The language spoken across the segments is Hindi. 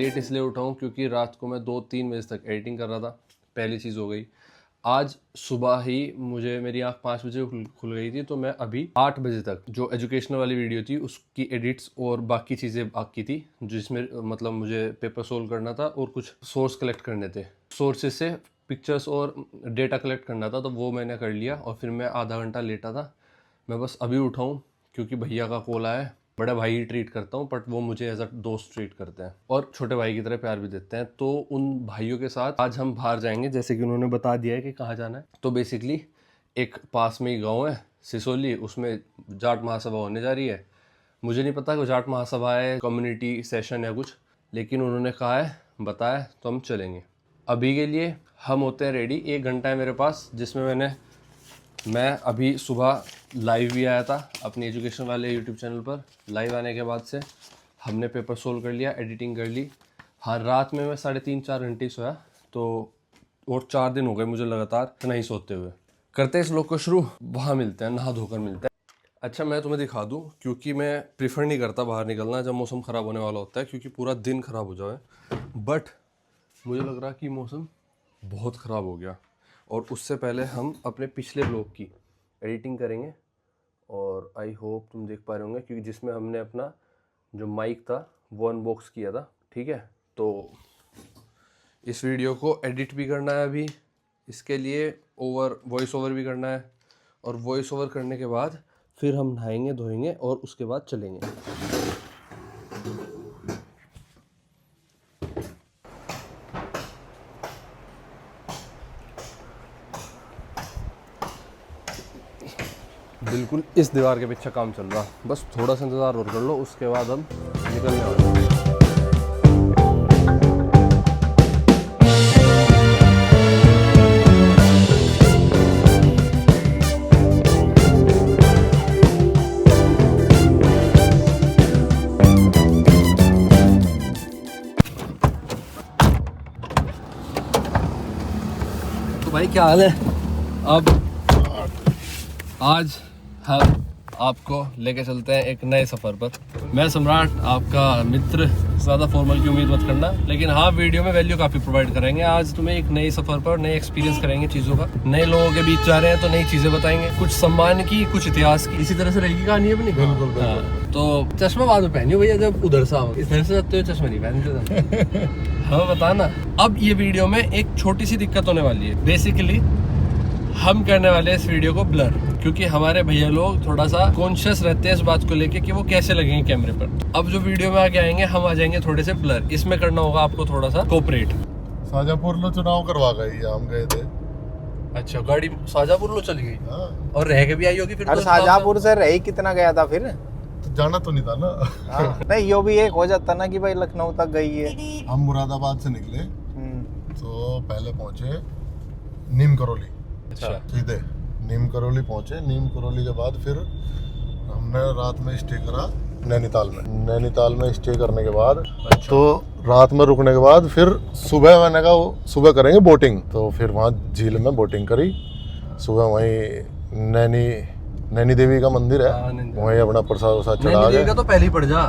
लेट इसलिए उठा हूँ क्योंकि रात को मैं 2-3 बजे तक एडिटिंग कर रहा था। पहली चीज़ हो गई। आज सुबह ही मुझे मेरी आँख 5 बजे खुल गई थी, तो मैं अभी 8 बजे तक जो एजुकेशनल वाली वीडियो थी उसकी एडिट्स और बाकी चीज़ें बाकी थी, जिसमें मतलब मुझे पेपर सोल्व करना था और कुछ सोर्स कलेक्ट करने थे, सोर्सेज से पिक्चर्स और डेटा कलेक्ट करना था, तो वो मैंने कर लिया। और फिर मैं आधा घंटा लेटा था। मैं बस अभी उठा हूँ क्योंकि भैया का कॉल आया है। बड़ा भाई ही ट्रीट करता हूँ, बट वो मुझे एज अ दोस्त ट्रीट करते हैं और छोटे भाई की तरह प्यार भी देते हैं। तो उन भाइयों के साथ आज हम बाहर जाएंगे, जैसे कि उन्होंने बता दिया है कि कहाँ जाना है। तो बेसिकली एक पास में ही गांव है सिसोली, उसमें जाट महासभा होने जा रही है। मुझे नहीं पता कि जाट महासभा है, कम्युनिटी सेशन या कुछ, लेकिन उन्होंने कहा है, बताया, तो हम चलेंगे। अभी के लिए हम होते हैं रेडी। 1 घंटा है मेरे पास, जिसमें मैं अभी सुबह लाइव भी आया था अपनी एजुकेशन वाले यूट्यूब चैनल पर। लाइव आने के बाद से हमने पेपर सोल्व कर लिया, एडिटिंग कर ली। हाँ, रात में मैं 3.5-4 घंटे सोया, तो और 4 दिन हो गए मुझे लगातार नहीं सोते हुए। करते इस लोग को शुरू, वहाँ मिलते हैं, नहा धोकर मिलते हैं। अच्छा, मैं तुम्हें दिखा दूँ, क्योंकि मैं प्रीफर नहीं करता बाहर निकलना जब मौसम ख़राब होने वाला होता है, क्योंकि पूरा दिन ख़राब हो जाए। बट मुझे लग रहा कि मौसम बहुत ख़राब हो गया, और उससे पहले हम अपने पिछले ब्लॉग की एडिटिंग करेंगे। और आई होप तुम देख पा रहे होंगे, क्योंकि जिसमें हमने अपना जो माइक था वो अनबॉक्स किया था। ठीक है, तो इस वीडियो को एडिट भी करना है अभी, इसके लिए वॉइस ओवर भी करना है, और वॉइस ओवर करने के बाद फिर हम नहाएंगे धोएंगे और उसके बाद चलेंगे। बिल्कुल इस दीवार के पीछे काम चल रहा, बस थोड़ा सा इंतज़ार और कर लो, उसके बाद हम निकलने वाले हैं। तो भाई क्या हाल है? अब आज हम आपको लेके चलते हैं एक नए सफ़र पर। मैं सम्राट, आपका मित्र। ज़्यादा फॉर्मल की उम्मीद मत करना, लेकिन हाँ, वीडियो में वैल्यू काफ़ी प्रोवाइड करेंगे। आज तुम्हें एक नई सफ़र पर नए एक्सपीरियंस करेंगे चीज़ों का। नए लोगों के बीच जा रहे हैं तो नई चीज़ें बताएंगे, कुछ सम्मान की, कुछ इतिहास की। इसी तरह से रहेगी कहानी अपनी। बिल्कुल। हाँ, तो चश्मा बाद में पहनियो भैया, जब उधर से आओ। इधर से जाते हो चश्मा नहीं पहनते। हाँ, बताना। अब ये वीडियो में एक छोटी सी दिक्कत होने वाली है। बेसिकली हम करने वाले हैं इस वीडियो को ब्लर, क्योंकि हमारे भैया लोग थोड़ा सा कॉन्शियस रहते हैं इस बात को लेके कि वो कैसे लगेंगे कैमरे पर। अब जो वीडियो में आगे आएंगे, हम आ जाएंगे थोड़े से ब्लर। इसमें करना होगा आपको थोड़ा सा कोऑपरेट। शाजापुर लो चुनाव करवा गई, हम गए थे। अच्छा, गाड़ी शाजापुर लो चली गई। हाँ। और रह के भी आई होगी फिर? अरे शाजापुर से रही कितना गया था फिर? तो जाना तो नहीं था ना। हाँ। नहीं, यो भी एक हो जाता ना कि भाई लखनऊ तक गई है। हम मुरादाबाद से निकले, तो पहले पहुंचे नीम करौली। अच्छा, सीधे नीम करौली पहुंचे। नीम करौली के बाद फिर हमने रात में स्टे करा नैनीताल में। नैनीताल में स्टे करने के बाद तो रात में रुकने के बाद फिर सुबह मैंने कहा सुबह करेंगे बोटिंग, तो फिर वहाँ झील में बोटिंग करी। सुबह वहीं नैनी देवी का मंदिर है, वहीं अपना प्रसाद वसाद चढ़ा गए। तो पहले ही पड़ जा।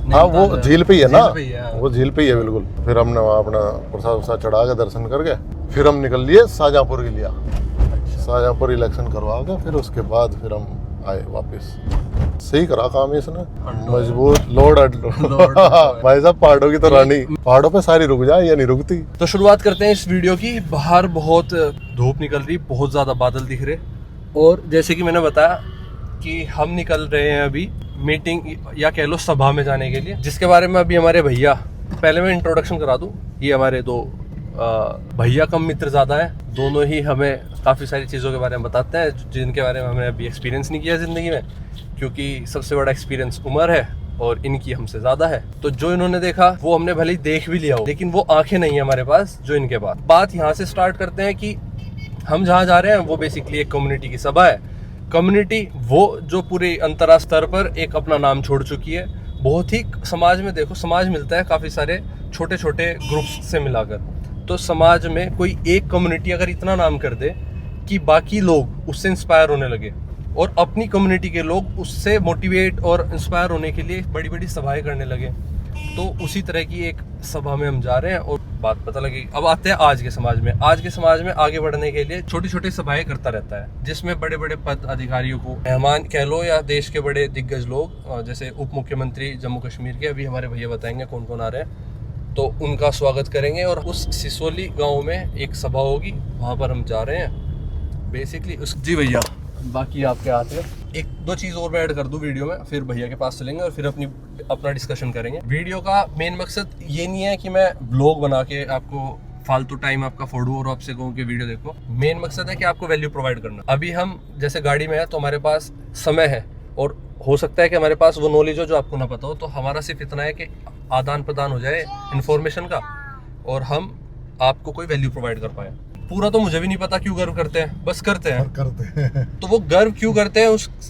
हाँ, वो झील पे ही है ना, वो झील पे ही है बिल्कुल। फिर हमने वहाँ अपना प्रसाद वसाद चढ़ा के दर्शन करके फिर हम निकल लिए शाजापुर के लिए। शाजापुर इलेक्शन करवा के फिर उसके बाद फिर हम आए वापस। सही करा काम इसने, मजबूत लोड भाई साहब, पहाड़ों की तो रानी। पहाड़ों पे सारी रुक जाए, ये नहीं रुकती। तो शुरुआत करते हैं इस वीडियो की। बाहर बहुत धूप निकल रही, बहुत ज्यादा बादल दिख रहे, और जैसे कि मैंने बताया कि हम निकल रहे हैं अभी मीटिंग या कह लो सभा में जाने के लिए, जिसके बारे में अभी हमारे भैया, पहले मैं इंट्रोडक्शन करा दूं। ये हमारे दो भैया कम मित्र ज़्यादा है, दोनों ही हमें काफ़ी सारी चीज़ों के बारे में बताते हैं जिनके बारे में हमने अभी एक्सपीरियंस नहीं किया ज़िंदगी में, क्योंकि सबसे बड़ा एक्सपीरियंस उम्र है और इनकी हमसे ज़्यादा है। तो जो इन्होंने देखा वो हमने भले ही देख भी लिया हो, लेकिन वो आंखें नहीं है हमारे पास जो इनके पास। बात यहाँ से स्टार्ट करते हैं कि हम जहाँ जा रहे हैं वो बेसिकली एक कम्युनिटी की सभा है। कम्युनिटी वो जो पूरे अंतर्राष्ट्रीय स्तर पर एक अपना नाम छोड़ चुकी है। बहुत ही समाज में देखो, समाज मिलता है काफ़ी सारे छोटे छोटे ग्रुप्स से मिलाकर। तो समाज में कोई एक कम्युनिटी अगर इतना नाम कर दे कि बाकी लोग उससे इंस्पायर होने लगे और अपनी कम्युनिटी के लोग उससे मोटिवेट और इंस्पायर होने के लिए बड़ी बड़ी सभाएं करने लगे, तो उसी तरह की एक सभा में हम जा रहे हैं और बात पता लगी। अब आते हैं आज के समाज में। आज के समाज में आगे बढ़ने के लिए छोटी छोटी सभाएं करता रहता है, जिसमें बड़े बड़े पद अधिकारियों को, मेहमान कह लो या देश के बड़े दिग्गज लोग, जैसे उप मुख्यमंत्री जम्मू कश्मीर के, अभी हमारे भैया बताएंगे कौन कौन आ रहे हैं, तो उनका स्वागत करेंगे। और उस सिसोली गाँव में एक सभा होगी, वहाँ पर हम जा रहे हैं बेसिकली उस। जी भैया, बाकी आपके आते हैं। एक दो चीज़ और मैं ऐड कर दूं वीडियो में, फिर भैया के पास चलेंगे और फिर अपना डिस्कशन करेंगे। वीडियो का मेन मकसद ये नहीं है कि मैं ब्लॉग बना के आपको फालतू टाइम आपका फोड़ूं और आपसे कहूँ कि वीडियो देखो। मेन मकसद है कि आपको वैल्यू प्रोवाइड करना। अभी हम जैसे गाड़ी में है तो हमारे पास समय है और हो सकता है कि हमारे पास वो नॉलेज हो जो आपको ना पता हो, तो हमारा सिर्फ इतना है कि आदान प्रदान हो जाए इन्फॉर्मेशन का और हम आपको कोई वैल्यू प्रोवाइड कर पाए। पूरा तो मुझे भी नहीं पता क्यों गर्व करते हैं, बस करते हैं। तो वो गर्व क्यों करते हैं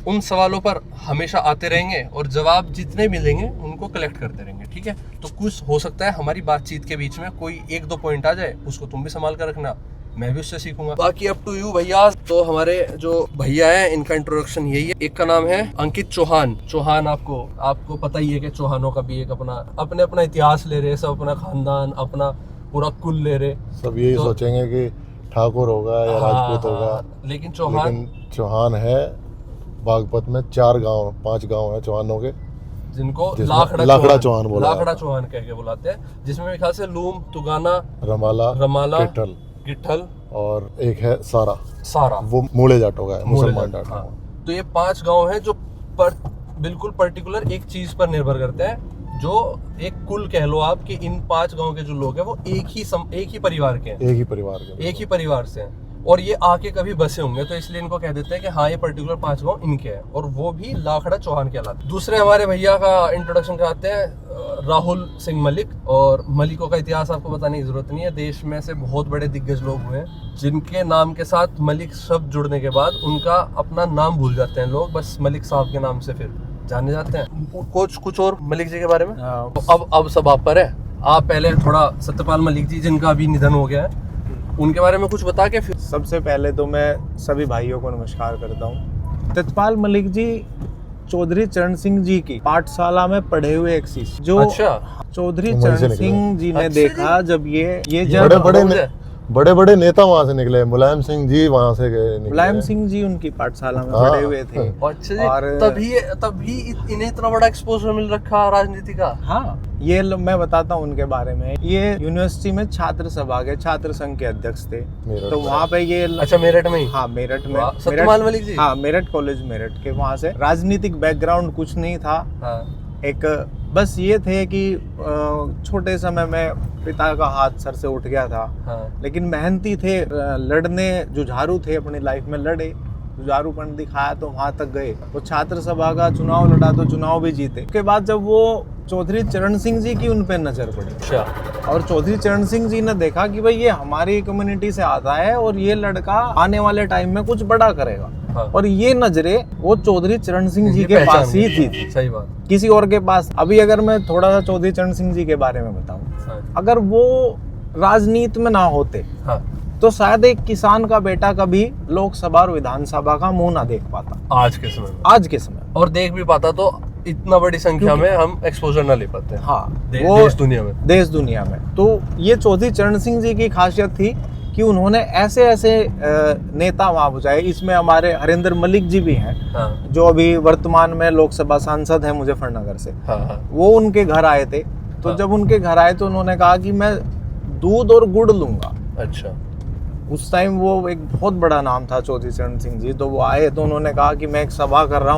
उन सवालों पर हमेशा आते रहेंगे और जवाब जितने मिलेंगे उनको कलेक्ट करते रहेंगे, ठीक है। तो कुछ हो सकता है हमारी बातचीत के बीच में कोई एक दो पॉइंट आ जाए, उसको तुम भी संभाल कर रखना, मैं भी उससे सीखूंगा। बाकी अप टू यू भैया। तो हमारे जो भैया हैं इनका इंट्रोडक्शन यही है। एक का नाम है अंकित चौहान। चौहान आपको पता ही है कि चौहानों का भी एक अपना इतिहास ले रहे, सब अपना खानदान, अपना पूरा कुल ले रहे। सब यही सोचेंगे कि ठाकुर होगा या राजपूत होगा, लेकिन चौहान है। बागपत में 4-5 गांव है चौहानों के, जिनको लाखड़ा चौहान बोला, लाखड़ा चौहान कह के बुलाते हैं, जिसमें मेरे ख्याल से लूम, तुगाना, रमाला, गिट्ठल और एक है सारा, वो मूले जाटों का है, मुसलमान जाटों का। तो ये 5 गांव हैं जो बिल्कुल पर्टिकुलर एक चीज पर निर्भर करते हैं, जो एक कुल कह लो आप कि इन 5 गांव के जो लोग हैं वो एक ही परिवार के हैं, एक ही परिवार से हैं। और ये आके कभी बसे होंगे, तो इसलिए इनको कह देते हैं कि हाँ ये पर्टिकुलर 5 गांव इनके हैं, और वो भी लाखड़ा चौहान के कहलाते हैं। दूसरे हमारे भैया का इंट्रोडक्शन कराते हैं राहुल सिंह मलिक। और मलिकों का इतिहास आपको बताने की जरूरत नहीं है, देश में से बहुत बड़े दिग्गज लोग हुए हैं जिनके नाम के साथ मलिक शब्द जुड़ने के बाद उनका अपना नाम भूल जाते हैं लोग, बस मलिक साहब के नाम से फिर जाने जाते हैं। कुछ और मलिक जी के बारे में तो अब सब आप पर है। आप पहले थोड़ा सत्यपाल मलिक जी, जिनका अभी निधन हो गया है, उनके बारे में कुछ बता के फिर। सबसे पहले तो मैं सभी भाइयों को नमस्कार करता हूँ। सत्यपाल मलिक जी चौधरी चरण सिंह जी की पाठशाला में पढ़े हुए एक शिष्य, जो चौधरी चरण सिंह जी ने देखा जब ये बड़े बड़े नेता वहाँ से निकले। मुलायम सिंह जी वहाँ से गए, मुलायम सिंह जी उनकी पाठशाला में पढ़े हुए थे। और तभी इन्हें इतना बड़ा एक्सपोजर मिल रखा राजनीति का। हाँ, ये मैं बताता हूँ उनके बारे में। ये यूनिवर्सिटी में छात्र सभा के छात्र संघ के अध्यक्ष थे, तो वहाँ पे ये मेरठ में ही। हाँ, मेरठ में सत्यपाल मलिक जी। हाँ, मेरठ कॉलेज मेरठ के। वहाँ से राजनीतिक बैकग्राउंड कुछ नहीं था। एक बस ये थे कि छोटे समय में पिता का हाथ सर से उठ गया था, लेकिन मेहनती थे, लड़ने जुझारू थे, अपनी लाइफ में लड़े, जुझारूपन दिखाया तो वहां तक गए। वो छात्र सभा का चुनाव लड़ा तो चुनाव भी जीते। उसके बाद जब वो चौधरी चरण सिंह जी की उन पे नजर पड़ी, और चौधरी चरण सिंह जी ने देखा कि भाई ये हमारी कम्युनिटी से आता है और ये लड़का आने वाले टाइम में कुछ बड़ा करेगा। और ये नजरे वो चौधरी चरण सिंह जी के पास ही थी, सही बात, किसी और के पास। अभी अगर मैं थोड़ा सा चौधरी चरण सिंह जी के बारे में बताऊं, अगर वो राजनीति में ना होते तो शायद एक किसान का बेटा कभी लोकसभा और विधानसभा का मुंह ना देख पाता आज के समय और देख भी पाता तो इतना बड़ी संख्या में हम एक्सपोजर ना ले पाते। हाँ, देश दुनिया में। तो ये चौधरी चरण सिंह जी की खासियत थी कि उन्होंने ऐसे नेता वहाँ बुझाए। इसमें हमारे हरिंदर मलिक जी भी हैं, जो अभी वर्तमान में लोकसभा सांसद हैं मुजफ्फरनगर से। वो उनके घर आए थे, तो जब उनके घर आए तो उन्होंने कहा कि मैं दूध और गुड़ लूंगा। अच्छा, उस टाइम वो एक बहुत बड़ा नाम था चौधरी चरण सिंह जी। तो वो आए तो उन्होंने कहा कि मैं एक सभा कर रहा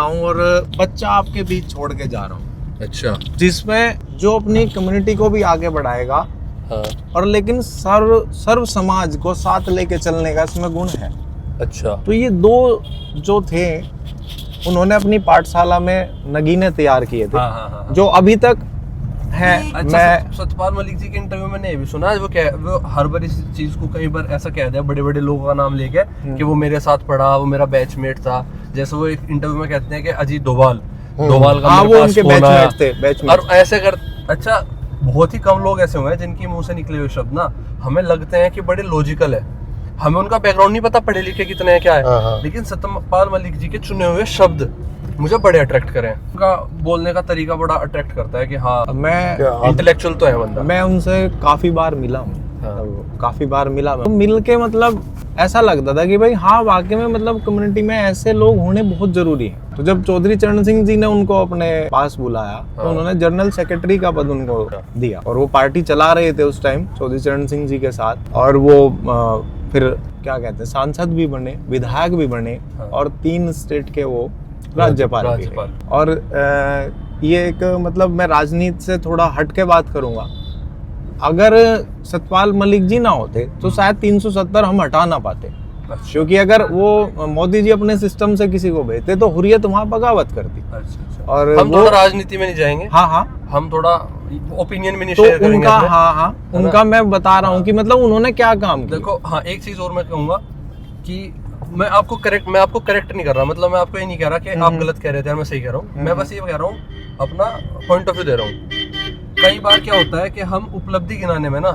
हूँ और बच्चा आपके बीच छोड़ के जा रहा हूँ। अच्छा, जिसमें जो अपनी कम्युनिटी को भी आगे बढ़ाएगा और लेकिन सर्व समाज को साथ लेके चलने का इसमें गुण है। अच्छा, तो ये दो जो थे, उन्होंने अपनी पाठशाला में नगीने तैयार किए थे, जो अभी तक है। अच्छा, मैं सत्यपाल मलिक जी के इंटरव्यू में नहीं भी सुना, वो हर बार इस चीज को कई बार ऐसा कह दिया बड़े बड़े लोगों का नाम लेके कि वो मेरे साथ पढ़ा, वो मेरा बैचमेट था। जैसे वो एक इंटरव्यू में कहते हैं कि अजीत डोभाल का वो उनके बैचमेट थे। और ऐसे कर, अच्छा, बहुत ही कम लोग ऐसे हुए हैं जिनकी मुंह से निकले हुए शब्द ना हमें लगते हैं कि बड़े लॉजिकल है। हमें उनका बैकग्राउंड नहीं पता, पढ़े लिखे कितने हैं क्या है, लेकिन सत्यपाल मलिक जी के चुने हुए शब्द मुझे बड़े अट्रैक्ट करें, उनका बोलने का तरीका बड़ा अट्रैक्ट करता है कि हाँ मैं इंटेलेक्चुअल तो है बंदा। मैं उनसे काफी बार मिला हूँ। हाँ। तो काफी बार मिला तो मिल के मतलब ऐसा लगता था कि भाई हाँ वाकई में मतलब कम्युनिटी में ऐसे लोग होने बहुत जरूरी है। तो जब चौधरी चरण सिंह जी ने उनको अपने पास बुलाया तो उन्होंने जनरल सेक्रेटरी का पद उनको दिया और वो पार्टी चला रहे थे उस टाइम चौधरी चरण सिंह जी के साथ। और वो फिर क्या कहते हैं सांसद भी बने, विधायक भी बने और 3 स्टेट के वो राज्यपाल भी रहे। और ये एक मतलब मैं राजनीति से थोड़ा हट के बात करूंगा, अगर सतपाल मलिक जी ना होते तो शायद 370 हम हटा ना पाते। क्योंकि अगर वो मोदी जी अपने सिस्टम से किसी को भेजते तो हुर्रियत वहां बगावत करती। और हम थोड़ा राजनीति में नहीं जाएंगे, हाँ हम थोड़ा ओपिनियन में नहीं तो शेयर करेंगे उनका हाँ उनका मैं बता रहा हूँ कि मतलब उन्होंने क्या काम किया। देखो हाँ, एक चीज और मैं कहूंगा कि मैं आपको करेक्ट नहीं कर रहा, मतलब मैं आपको ये नहीं कह रहा कि आप गलत कह रहे थे मैं सही कह रहा हूँ। मैं बस ये कह रहा हूँ अपना पॉइंट ऑफ व्यू दे रहा हूँ। कई बार क्या होता है कि हम उपलब्धि गिनाने में ना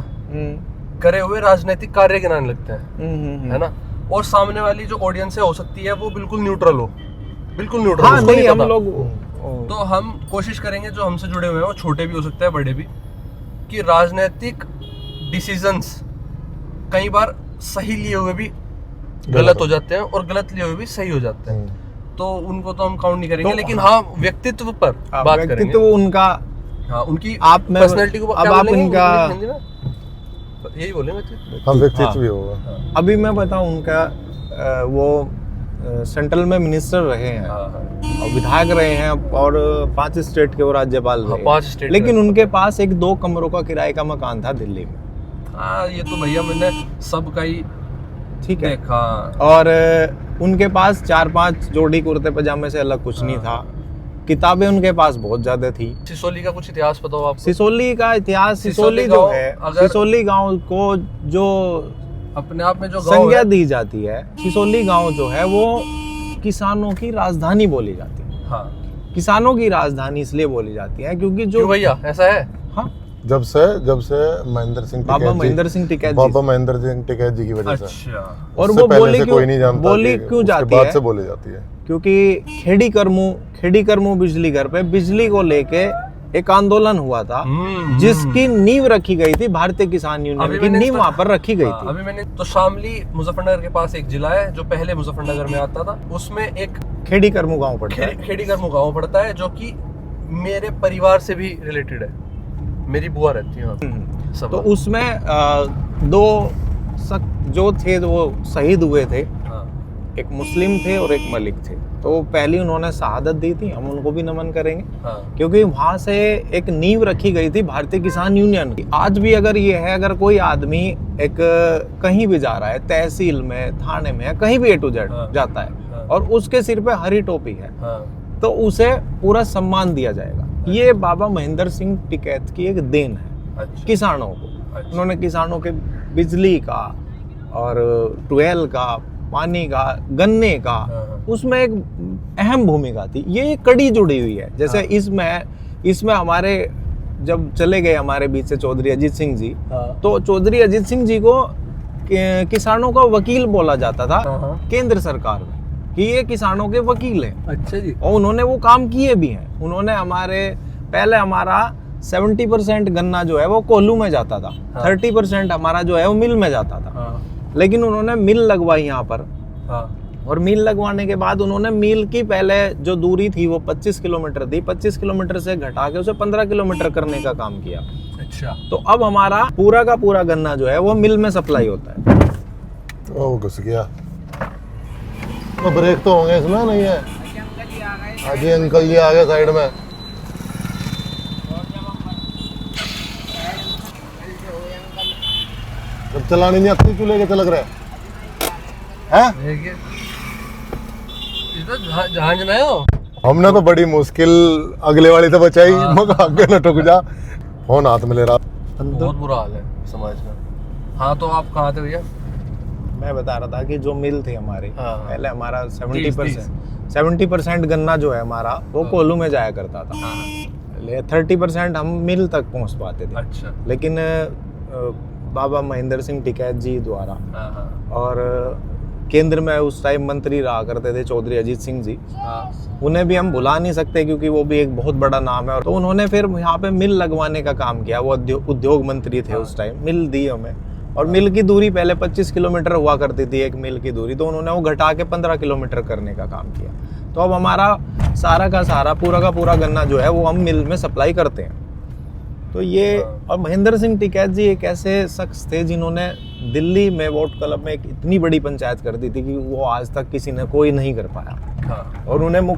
करे हुए राजनीतिक कार्य गिनाने लगते हैं, है ना, और सामने वाली जो ऑडियंस है हो सकती है वो बिल्कुल न्यूट्रल हो, बिल्कुल न्यूट्रल। हाँ, नहीं हम लोग तो हम कोशिश करेंगे जो हमसे जुड़े हुए हैं वो छोटे भी हो सकते हैं बड़े भी, कि राजनीतिक डिसीजंस कई बार सही लिए हुए भी गलत हो जाते हैं और गलत लिए हुए भी सही हो जाते हैं। तो उनको तो हम काउंट नहीं करेंगे, तो लेकिन हाँ व्यक्तित्व पर बात करेंगे। व्यक्तित्व उनका, हाँ उनकी आप पर्सनैलिटी को अब आप इनका यही बोलेंगे, हाँ व्यक्तित्व भी होगा। अभी मैं बताऊं उनका वो सेंट्रल में मिनिस्टर रहे हैं और विधायक रहे हैं और 5 स्टेट के वो राज्यपाल रहे। 5 स्टेट, लेकिन उनके पास एक 2 कमरों का किराए का मकान था दिल्ली में। हाँ ये तो भैया मैंने सबका ही ठीक है देखा। और उनके पास 4-5 जोड़ी कुर्ते पजामे से अलग कुछ नहीं था। किताबें उनके पास बहुत ज्यादा थी। सिसोली का कुछ इतिहास बताओ आपको? सिसोली का इतिहास, सिसोली जो है, सिसोली गांव को जो अपने आप में जो संज्ञा दी जाती है, सिसोली गांव जो है वो किसानों की राजधानी बोली जाती है। हाँ, किसानों की राजधानी इसलिए बोली जाती है क्योंकि जो भैया ऐसा है। हाँ, जब से महेंद्र सिंह बाबा महेंद्र सिंह टिकैत जी की वजह से। अच्छा। और वो बोली कोई नहीं जानता, बोली क्यों जाती है? बाद से बोली जाती है क्योंकि खेड़ी करमू बिजली घर पे बिजली को लेके एक आंदोलन हुआ था जिसकी नींव रखी गई थी भारतीय किसान यूनियन की नींव वहां पर रखी गई थी। अभी मैंने तो शामली मुजफ्फरनगर के पास एक जिला है जो पहले मुजफ्फरनगर में आता था, उसमें एक खेड़ी करमू गांव पड़ता है। खेड़ी करमू गांव पड़ता है जो कि मेरे परिवार से भी रिलेटेड है, मेरी बुआ रहती है। तो उसमें 2 जो थे वो शहीद हुए थे, एक मुस्लिम थे और एक मलिक थे। तो पहली उन्होंने शहादत दी थी, हम उनको भी नमन करेंगे। क्योंकि वहां से एक नींव रखी गई थी भारतीय किसान यूनियन की। आज भी अगर ये है, अगर कोई आदमी एक कहीं भी जा रहा है, तहसील में, थाने में, कहीं भी A to Z जाता है और उसके सिर पे हरी टोपी है तो उसे पूरा सम्मान दिया जाएगा। ये बाबा महेंद्र सिंह टिकैत की एक देन है किसानों को। उन्होंने किसानों के बिजली का और ट्वेल का, पानी का, गन्ने का, उसमें एक अहम भूमिका थी। ये एक कड़ी जुड़ी हुई है। जैसे इसमें हमारे जब चले गए हमारे बीच से चौधरी अजीत सिंह जी, तो चौधरी अजीत सिंह जी को किसानों का वकील बोला जाता था केंद्र सरकार में, कि ये किसानों के वकील हैं। अच्छा जी। और उन्होंने वो काम किए भी हैं। उन्होंने पहले हमारा 70% गन्ना जो है वो कोल्हू में जाता था, 30% हमारा जो है वो मिल में जाता था। लेकिन उन्होंने मिल लगवाई यहाँ पर। और मिल लगवाने के बाद उन्होंने मिल की पहले जो दूरी थी वो 25 किलोमीटर थी, 25 किलोमीटर से घटा के उसे 15 किलोमीटर करने का काम किया। अच्छा। तो अब हमारा पूरा का पूरा गन्ना जो है वो मिल में सप्लाई होता है। वो घुस गया। तो ब्रेक तो होंगे इसमें, नहीं है? अजी अंकल जी आ गए साइड में। जब चलानी नहीं आती क्यों लेके चलक रहे हैं? जहाज में हो? हमने तो बड़ी मुश्किल अगले वाली से बचाई, मगर आगे न ठुक जा। फोन हाथ में ले रहा। बहुत बुरा हाल है समाज में। हाँ तो आप कहाँ थे भैया? मैं बता रहा था कि जो मिल थे हमारे, पहले हमारा 70% गन्ना जो है हमारा वो कोल्हू में जाया करता था। 30% हम मिल तक पहुंच पाते थे। अच्छा। लेकिन बाबा महेंद्र सिंह टिकैत जी द्वारा और केंद्र में उस टाइम मंत्री रहा करते थे चौधरी अजीत सिंह जी, हाँ उन्हें भी हम भुला नहीं सकते क्योंकि वो भी एक बहुत बड़ा नाम है। तो उन्होंने फिर यहाँ पे मिल लगवाने का काम किया, वो उद्योग मंत्री थे उस टाइम, मिल दी हमें। और मिल की दूरी पहले 25 किलोमीटर हुआ करती थी एक मिल की दूरी, तो उन्होंने वो घटा के 15 किलोमीटर करने का काम किया। तो अब हमारा सारा का सारा पूरा का पूरा गन्ना जो है वो हम मिल में सप्लाई करते हैं। तो ये, और महेंद्र सिंह टिकैत जी एक ऐसे शख्स थे जिन्होंने दिल्ली में वोट क्लब में एक इतनी बड़ी पंचायत कर दी थी कि वो आज तक किसी ने कोई नहीं कर पाया। हाँ और उन्हें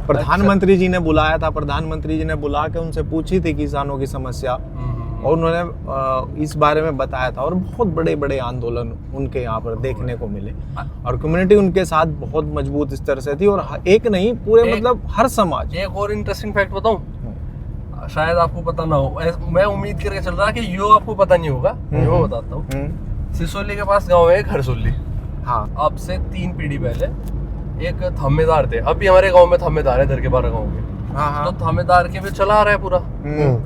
प्रधानमंत्री जी ने बुलाया था, प्रधानमंत्री जी ने बुला के उनसे पूछी थी किसानों की समस्या, और उन्होंने इस बारे में बताया था। और बहुत बड़े बड़े आंदोलन उनके यहाँ पर देखने को मिले, और कम्युनिटी उनके साथ बहुत मजबूत इस तरह से थी। और एक नहीं, पूरे मतलब हर समाज। एक और इंटरेस्टिंग फैक्ट बताऊं, शायद आपको पता ना हो, मैं उम्मीद करके चल रहा कि यो आपको पता नहीं होगा, यो बताता हूँ। सिसोली के पास गांव है घरसोली। हाँ, अब से 3 पीढ़ी पहले एक थामेदार थे, अभी हमारे गांव में थामेदार है, दर के 12 गांव के। हाँ, तो थामेदार के भी चला आ रहा है पूरा,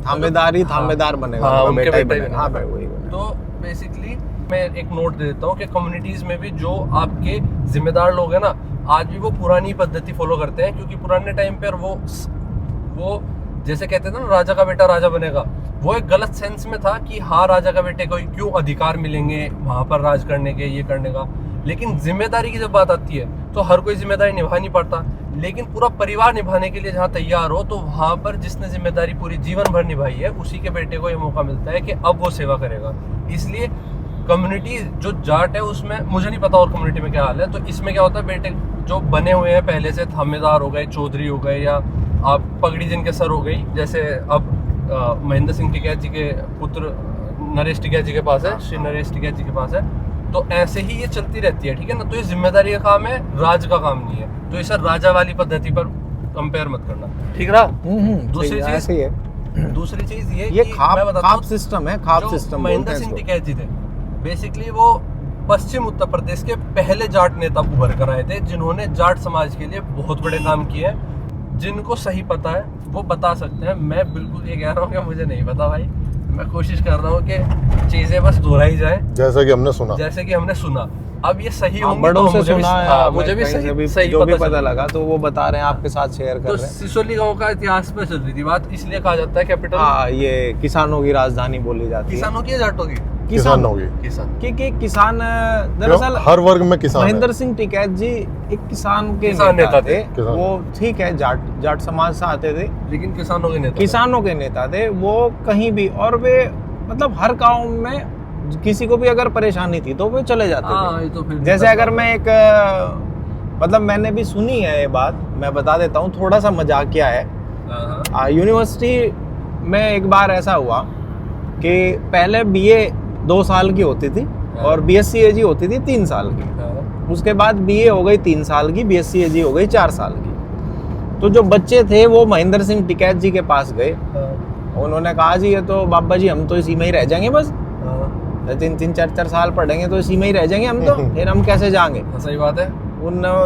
थामेदार बनेगा, हाँ, उनका उनके बेटा ही बेटा ही बनेगा। हाँ भाई, वही बनेगा। तो बेसिकली मैं एक नोट दे देता हूँ कि कम्युनिटीज में भी जो आपके जिम्मेदार लोग हैं ना, आज भी वो पुरानी पद्धति फॉलो करते हैं, क्योंकि पुराने टाइम पर वो जैसे कहते थे ना, राजा का बेटा राजा बनेगा, वो एक गलत सेंस में था कि हाँ राजा का बेटे को क्यों अधिकार मिलेंगे वहां पर राज करने के, ये करने का। लेकिन जिम्मेदारी की जब बात आती है तो हर कोई जिम्मेदारी निभा नहीं पाता, लेकिन पूरा परिवार निभाने के लिए जहाँ तैयार हो, तो वहां पर जिसने जिम्मेदारी पूरी जीवन भर निभाई है, उसी के बेटे को ये मौका मिलता है कि अब वो सेवा करेगा। इसलिए कम्युनिटी जो जाट है उसमें, मुझे नहीं पता और कम्युनिटी में क्या हाल है, तो इसमें क्या होता है, बेटे जो बने हुए हैं पहले से, थामेदार हो गए, चौधरी हो गए, या आप पगड़ी जिनके सर हो गई, जैसे अब महेंद्र सिंह टिकैत जी के पुत्र नरेश टिकैत जी के पास है, श्री नरेश टिकैत जी के पास है। तो ऐसे ही ये चलती रहती है, ठीक है ना। तो ये जिम्मेदारी का काम है, राज का काम नहीं है। तो इसे राजा वाली पद्धति पर कंपेयर मत करना, ठीक रहा। दूसरी चीज ऐसे ही है। दूसरी चीज ये ये मैं खाप सिस्टम है, खाप जो सिस्टम। महेंद्र सिंह टिकैत जी थे, बेसिकली वो पश्चिम उत्तर प्रदेश के पहले जाट नेता उभर कर आए थे, जिन्होंने जाट समाज के लिए बहुत बड़े काम किए हैं। जिनको सही पता है वो बता सकते हैं, मैं बिल्कुल ये कह रहा हूँ कि मुझे नहीं पता भाई। मैं कोशिश कर रहा हूँ कि चीजें बस दोहराई जाए, जैसा कि हमने सुना। अब ये सही होंगी बड़ों तो से मुझे सुना भी, है, मुझे भी सही जो भी पता चला। लगा तो वो बता रहे हैं, आपके साथ शेयर कर तो रहे हैं। सिसोली गांव का इतिहास पे चल रही थी बात, इसलिए कहा जाता है कैपिटल। हाँ, ये किसानों की राजधानी बोली जाती है। किसानों की या जाटों की? किसान होगी, क्योंकि किसान दरअसल हर वर्ग में किसान महेंद्र है। सिंह टिकैत जी एक किसान नेता थे। वो ठीक है, जाट समाज से आते थे, लेकिन किसानों के नेता थे वो कहीं भी। और वे मतलब हर गांव में किसी को भी अगर परेशानी थी तो वे चले जाते थे। ये तो फिर जैसे अगर मैं एक मतलब मैंने भी सुनी है ये बात, मैं बता देता हूँ, थोड़ा सा मजाकिया है। यूनिवर्सिटी में एक बार ऐसा हुआ कि पहले बीए 2 साल की होती थी और बीएससी एजी होती थी 3 साल की। उसके बाद बीए हो गई 3 साल की, बीएससी एजी हो गई 4 साल की। तो जो बच्चे थे वो महेंद्र सिंह टिकैत जी के पास गए, उन्होंने कहा जी ये तो बाबा जी हम तो इसी में ही रह जाएंगे, बस 3-3, 4-4 साल पढ़ेंगे तो इसी में ही रह जाएंगे हम तो, फिर हम कैसे जाएंगे। सही बात है।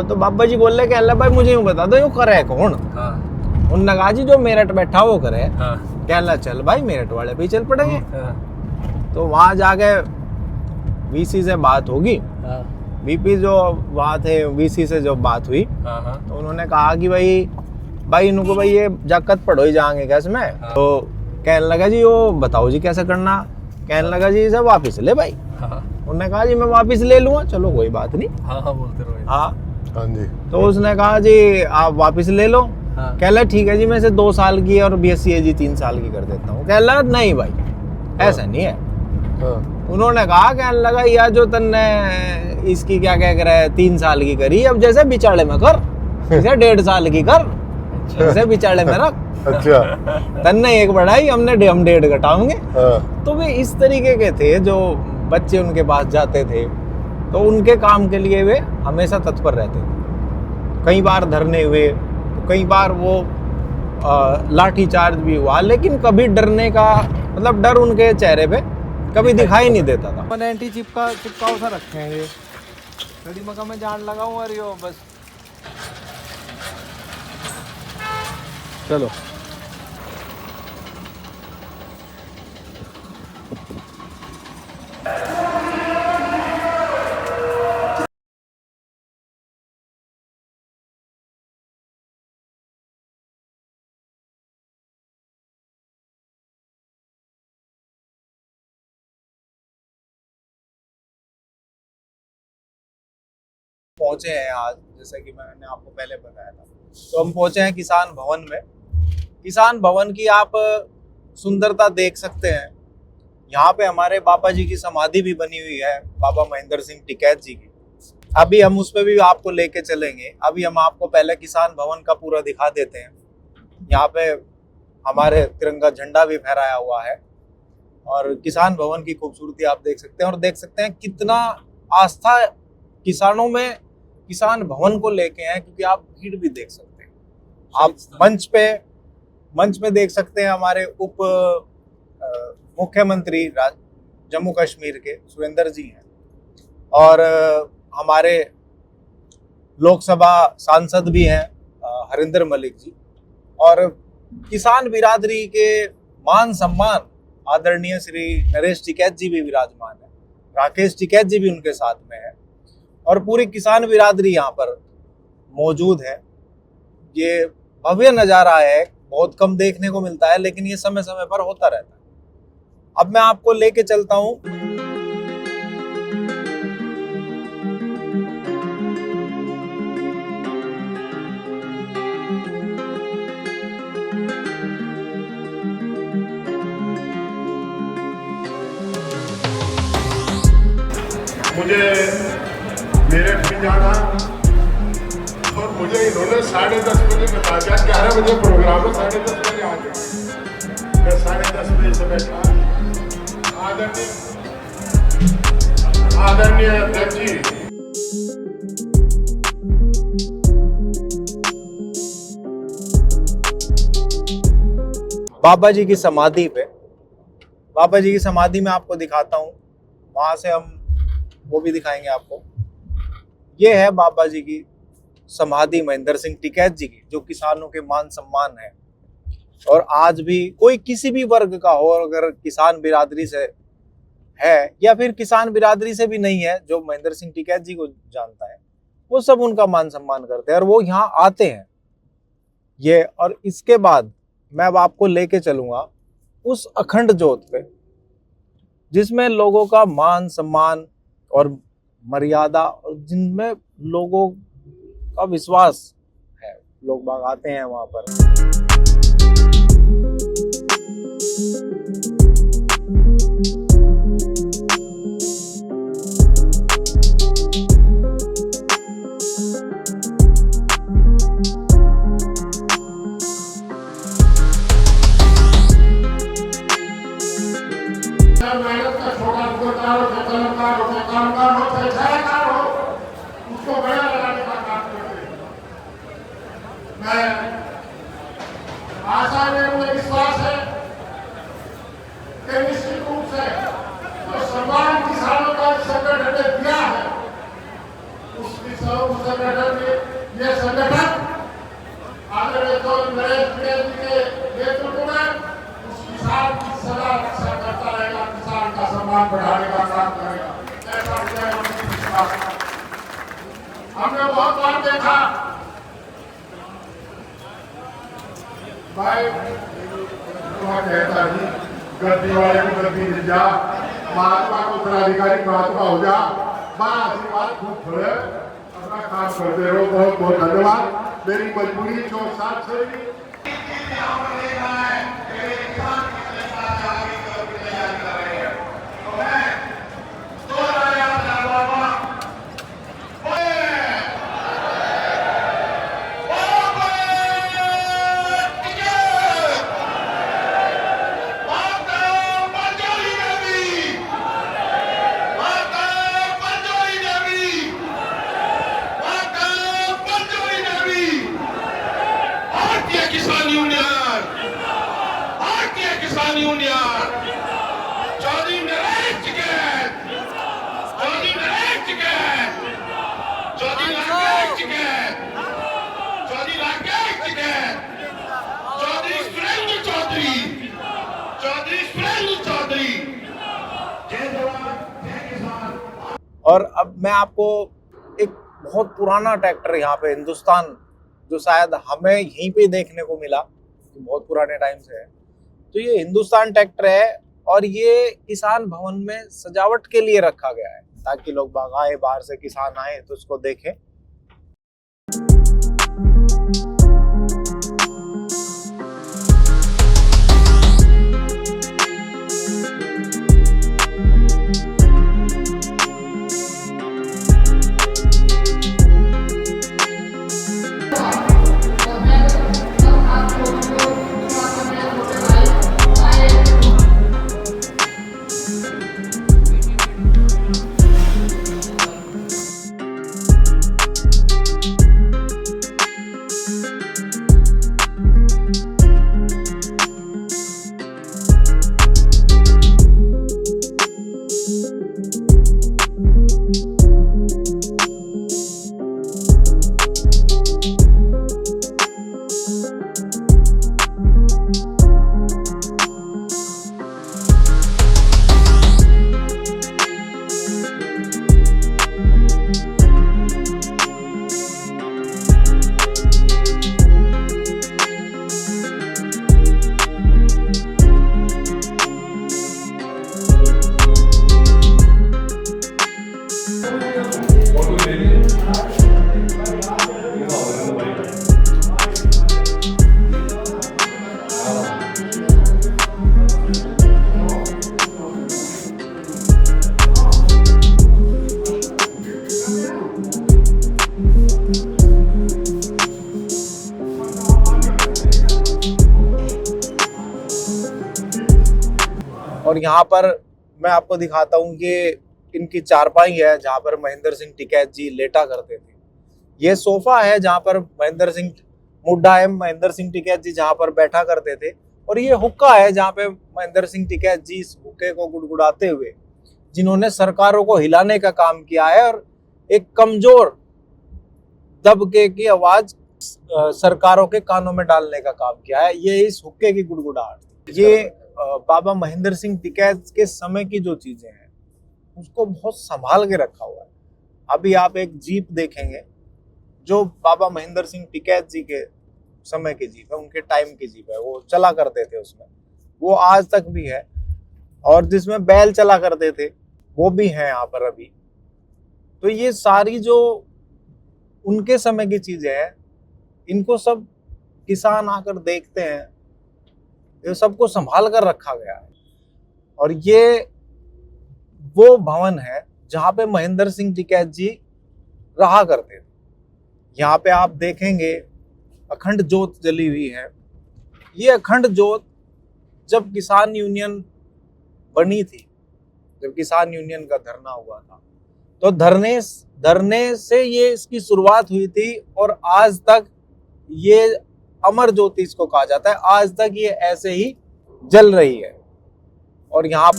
तो बाबा जी बोल रहे कि अल्लाह भाई मुझे यूँ बता दो ये करे कौन। उन्होंने कहा जी जो मेरठ बैठा वो करे। कहला चल भाई मेरठ वाले भी चल पड़ेंगे। तो वहाँ जाके वीसी से बात होगी, वीपी जो वहाँ थे, वीसी से जो बात हुई तो उन्होंने कहा कि भाई इनको भाई ये जाकत पढ़ो ही जाएंगे कैसे में। तो कहने लगा जी वो बताओ जी कैसे करना। कहने लगा जी सब वापिस ले भाई। उन्होंने कहा जी मैं वापिस ले लूँगा, चलो कोई बात नहीं। बोलते रहो। हाँ जी। तो उसने कहा जी आप वापिस ले लो। कह रहा ठीक है जी मैं इसे 2 साल की और बीएससी एजी 3 साल की कर देता हूँ। कह रहा नहीं भाई ऐसा नहीं है। उन्होंने कहा, कहने लगा यार जो तन्ने इसकी क्या कह रहा है 3 साल की करी, अब जैसे बिचाड़े में कर, जैसे 1.5 साल की कर, जैसे बिचाड़े में रख। अच्छा। तन्ने एक बढ़ाई, हम 1.5 घटाओगे। तो वे इस तरीके के थे, जो बच्चे उनके पास जाते थे तो उनके काम के लिए वे हमेशा तत्पर रहते थे। कई बार धरने हुए, तो कई बार वो लाठी चार्ज भी हुआ, लेकिन कभी डरने का मतलब डर उनके चेहरे पे कभी दिखाई नहीं देता था। मैंने एंटी चिपका सा रखे हैं ये कड़ी मका में जान लगाऊं और यो बस चलो। पहुंचे हैं आज, जैसे कि मैंने आपको पहले बताया था। तो हम पहुंचे हैं किसान भवन में। किसान भवन की आप सुंदरता देख सकते हैं। यहाँ पे हमारे बाबा जी की समाधि भी बनी हुई है, बाबा महेंद्र सिंह टिकैत जी की। अभी हम उस पर भी आपको लेके चलेंगे। अभी हम आपको पहले किसान भवन का पूरा दिखा देते हैं। यहाँ पे हमारे तिरंगा झंडा भी फहराया हुआ है और किसान भवन की खूबसूरती आप देख सकते हैं। और देख सकते हैं कितना आस्था किसानों में किसान भवन को लेके है, क्योंकि आप भीड़ भी देख सकते हैं। आप मंच पे देख सकते हैं हमारे उप मुख्यमंत्री जम्मू कश्मीर के सुरेंद्र जी हैं और हमारे लोकसभा सांसद भी हैं हरिंदर मलिक जी, और किसान बिरादरी के मान सम्मान आदरणीय श्री नरेश टिकैत जी भी विराजमान है, राकेश टिकैत जी भी उनके साथ में है और पूरी किसान बिरादरी यहाँ पर मौजूद है। ये भव्य नज़ारा है, बहुत कम देखने को मिलता है, लेकिन ये समय समय पर होता रहता है। अब मैं आपको लेके चलता हूँ मुझे मेरठ भी जाना और मुझे इन्होंने 10:30 बजे बता दिया 11 बजे प्रोग्राम है, 10:30 बजे आ जाओ। मैं 10:30 बजे से बैठा। आदरणीय अध्यक्ष जी, बाबा जी की समाधि पे, बाबा जी की समाधि में आपको दिखाता हूँ। वहां से हम वो भी दिखाएंगे आपको। ये है बाबा जी की समाधि महेंद्र सिंह टिकैत जी की, जो किसानों के मान सम्मान है। और आज भी कोई किसी भी वर्ग का हो, अगर किसान बिरादरी से है या फिर किसान बिरादरी से भी नहीं है, जो महेंद्र सिंह टिकैत जी को जानता है, वो सब उनका मान सम्मान करते हैं और वो यहाँ आते हैं। ये और इसके बाद मैं अब आपको लेके चलूंगा उस अखंड ज्योत पे, जिसमें लोगों का मान सम्मान और मर्यादा और जिनमें लोगों का विश्वास है, लोग बाग आते हैं वहां पर। आशा में मुझे विश्वास है कि निश्चित रूप से जो सम्मान किसानों का संगठन ने दिया है, उस संगठन में ये संगठन आदरणीय नरेश टिकैत जी के नेतृत्व में उस किसान की सदा रक्षा करता रहेगा, किसान का सम्मान बढ़ाने का काम करेगा, ऐसा मुझे विश्वास है। हमने बहुत बार देखा भाई कहता जी, गद्दी वाले को गद्दी मिल जा, महात्मा को उत्तराधिकारी महात्मा हो जा, बड़ा आशीर्वाद खूब फले, अपना काम करते रहो। बहुत बहुत धन्यवाद। मेरी मजबूरी 4 साल से और अब मैं आपको एक बहुत पुराना ट्रैक्टर यहाँ पे हिंदुस्तान, जो शायद हमें यहीं पे देखने को मिला, बहुत पुराने टाइम से है, तो ये हिंदुस्तान ट्रैक्टर है और ये किसान भवन में सजावट के लिए रखा गया है, ताकि लोग बाग आए, बाहर से किसान आए तो उसको देखें और यहाँ पर मैं आपको दिखाता हूँ कि इनकी चारपाई है जहाँ पर महेंद्र सिंह टिकैत जी लेटा करते थे। ये सोफा है जहाँ पर महेंद्र सिंह मुड्डा एम महेंद्र सिंह टिकैत जी जहाँ पर बैठा करते थे। और ये हुक्का है जहाँ पे महेंद्र सिंह टिकैत जी इस हुक्के को गुड़गुड़ाते हुए जिन्होंने सरकारों को हिलाने का काम किया है और एक कमजोर दबके की आवाज सरकारों के कानों में डालने का काम किया है, ये इस हुक्के की गुड़गुड़ाहट। ये बाबा महेंद्र सिंह टिकैत के समय की जो चीजें हैं उसको बहुत संभाल के रखा हुआ है। अभी आप एक जीप देखेंगे जो बाबा महेंद्र सिंह टिकैत जी के समय की जीप है, उनके टाइम की जीप है, वो चला करते थे उसमें, वो आज तक भी है। और जिसमें बैल चला करते थे वो भी है यहाँ पर अभी। तो ये सारी जो उनके समय की चीजें हैं इनको सब किसान आकर देखते हैं, ये सबको संभाल कर रखा गया है। और ये वो भवन है जहाँ पे महेंद्र सिंह टिकैत जी रहा करते थे। यहाँ पे आप देखेंगे अखंड ज्योत जली हुई है। ये अखंड ज्योत जब किसान यूनियन बनी थी, जब किसान यूनियन का धरना हुआ था, तो धरने से ये इसकी शुरुआत हुई थी और आज तक ये अमर ज्योति इसको कहा जाता है। आज तक ये ऐसे ही जल रही है। और यहाँ